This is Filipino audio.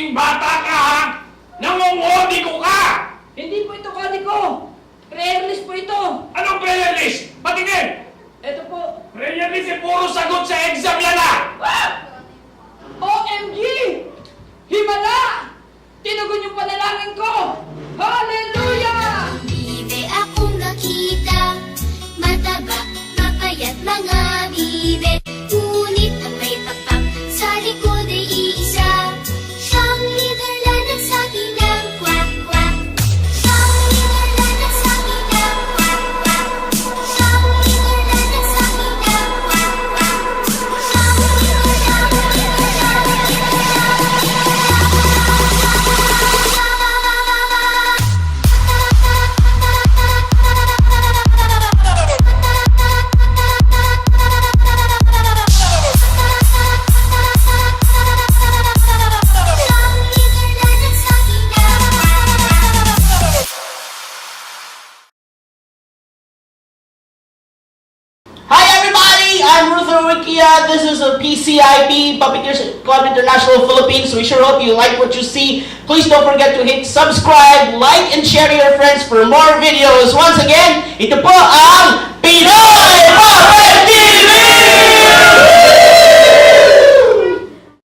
Malaking bata ka, ha? Nangungodi ko ka! Hindi po ito kadi ko. Prayer list po ito. Anong prayer list? Patingin! Ito po. Prayer list ay puro sagot sa exam yan, ha? Ah! OMG! Himala! Tinugon yung panalangin ko! Hallelujah! Bibe akong nakita, mataba, mapayat mga bibe. Ngunit ang may pakpak sa likod ay iisa. Siyang Netherlands sa akin ng kwak-kwak. Siyang Netherlands sa akin ng kwak-kwak. Siyang Netherlands sa akin ng kwak-kwak. Siyang Hi everybody, I'm Ruther Wikia. This is a PCIB, Puppeteers Club International Philippines. We sure hope you like what you see. Please don't forget to hit subscribe, like, and share to your friends for more videos. Once again, ito po ang Pinoy